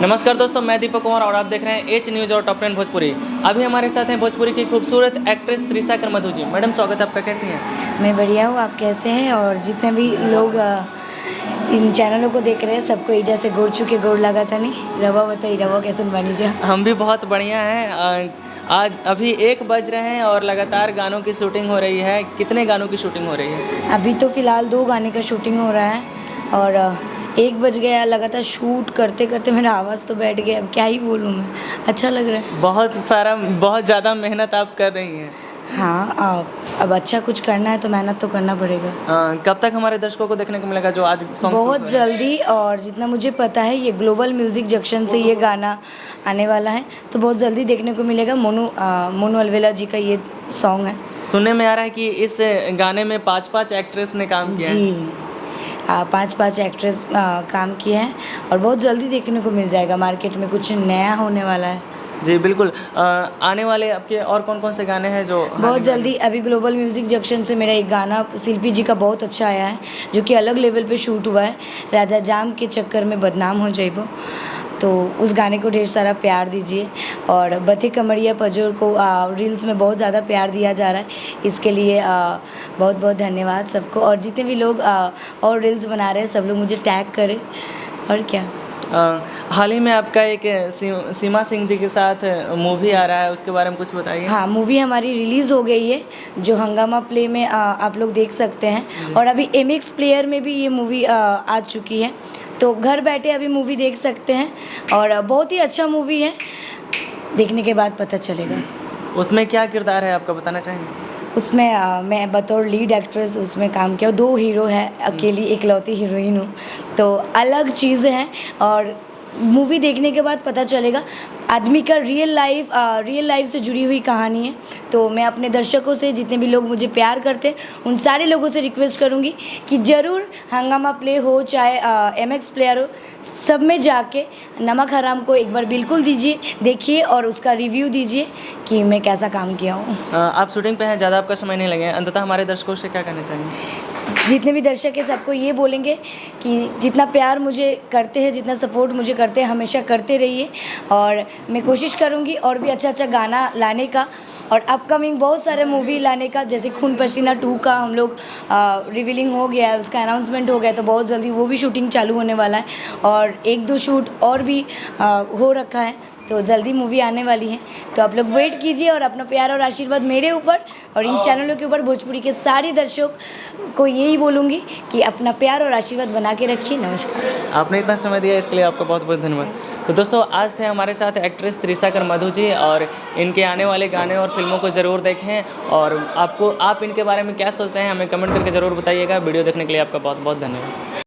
नमस्कार दोस्तों, मैं दीपक कुमार और आप देख रहे हैं एच न्यूज़ और टॉप 10 भोजपुरी। अभी हमारे साथ हैं भोजपुरी की खूबसूरत एक्ट्रेस त्रिशा मधु जी। मैडम, स्वागत है आपका, कैसी हैं? मैं बढ़िया हूँ, आप कैसे हैं? और जितने भी लोग इन चैनलों को देख रहे हैं सबको ईजा से गोड़ छू के गोड़ लगा था नहीं रवा बताई रवा कैसे बनी जा। हम भी बहुत बढ़िया हैं। आज अभी 1 बज रहे हैं और लगातार गानों की शूटिंग हो रही है। कितने गानों की शूटिंग हो रही है? अभी तो फ़िलहाल 2 गाने का शूटिंग हो रहा है और 1 बज गया। लगातार शूट करते करते मेरा आवाज़ तो बैठ गया, अब क्या ही बोलूँ मैं। अच्छा लग रहा है। बहुत ज़्यादा मेहनत आप कर रही हैं। हाँ, अब अच्छा कुछ करना है तो मेहनत तो करना पड़ेगा। कब तक हमारे दर्शकों को देखने को मिलेगा जो आज सॉन्ग? बहुत जल्दी, और जितना मुझे पता है ये ग्लोबल म्यूज़िक जंक्शन से ये गाना आने वाला है, तो बहुत जल्दी देखने को मिलेगा। मोनू अलवेला जी का ये सॉन्ग है। सुनने में आ रहा है कि इस गाने में 5-5 एक्ट्रेस ने काम किया है। जी, 5 एक्ट्रेस काम किए हैं और बहुत जल्दी देखने को मिल जाएगा। मार्केट में कुछ नया होने वाला है। जी बिल्कुल। आने वाले आपके और कौन कौन से गाने हैं जो बहुत जल्दी? अभी ग्लोबल म्यूज़िक जंक्शन से मेरा एक गाना शिल्पी जी का बहुत अच्छा आया है, जो कि अलग लेवल पे शूट हुआ है। राजा जाम के चक्कर में बदनाम हो जाइबो, तो उस गाने को ढेर सारा प्यार दीजिए। और बथे कमरिया पजोर को रील्स में बहुत ज़्यादा प्यार दिया जा रहा है, इसके लिए बहुत बहुत धन्यवाद सबको। और जितने भी लोग और रील्स बना रहे हैं सब लोग मुझे टैग करें। और क्या, हाल ही में आपका एक सीमा सिंह जी के साथ मूवी आ रहा है, उसके बारे में कुछ बताइए। हाँ, मूवी हमारी रिलीज़ हो गई है, जो हंगामा प्ले में आप लोग देख सकते हैं। और अभी MX प्लेयर में भी ये मूवी आ चुकी है, तो घर बैठे अभी मूवी देख सकते हैं। और बहुत ही अच्छा मूवी है, देखने के बाद पता चलेगा। उसमें क्या किरदार है आपका, बताना चाहेंगे? उसमें मैं बतौर लीड एक्ट्रेस उसमें काम किया। 2 हीरो हैं, अकेली इकलौती हीरोइन हूँ, तो अलग चीज़ है। और मूवी देखने के बाद पता चलेगा आदमी का रियल लाइफ से जुड़ी हुई कहानी है। तो मैं अपने दर्शकों से, जितने भी लोग मुझे प्यार करते हैं, उन सारे लोगों से रिक्वेस्ट करूँगी कि ज़रूर हंगामा प्ले हो चाहे MX प्लेयर हो, सब में जाके नमक हराम को एक बार बिल्कुल दीजिए, देखिए और उसका रिव्यू दीजिए कि मैं कैसा काम किया हूँ। आप शूटिंग पे हैं, ज़्यादा आपका समय नहीं लगेगा, अंततः हमारे दर्शकों से क्या कहना चाहेंगे? जितने भी दर्शक हैं सबको ये बोलेंगे कि जितना प्यार मुझे करते हैं, जितना सपोर्ट मुझे करते हैं, हमेशा करते रहिए। और मैं कोशिश करूँगी और भी अच्छा गाना लाने का, और अपकमिंग बहुत सारे मूवी लाने का। जैसे खून पसीना 2 का हम लोग रिवीलिंग हो गया है, उसका अनाउंसमेंट हो गया, तो बहुत जल्दी वो भी शूटिंग चालू होने वाला है। और 1-2 शूट और भी हो रखा है, तो जल्दी मूवी आने वाली है। तो आप लोग वेट कीजिए और अपना प्यार और आशीर्वाद मेरे ऊपर और इन चैनलों के ऊपर, भोजपुरी के सारे दर्शक को यही बोलूँगी कि अपना प्यार और आशीर्वाद बना के रखिए। नमस्कार। आपने इतना समय दिया, इसके लिए आपका बहुत बहुत धन्यवाद। तो दोस्तों, आज थे हमारे साथ एक्ट्रेस त्रिशा मधु जी, और इनके आने वाले गाने और फिल्मों को ज़रूर देखें। और आप इनके बारे में क्या सोचते हैं हमें कमेंट करके ज़रूर बताइएगा। वीडियो देखने के लिए आपका बहुत बहुत धन्यवाद।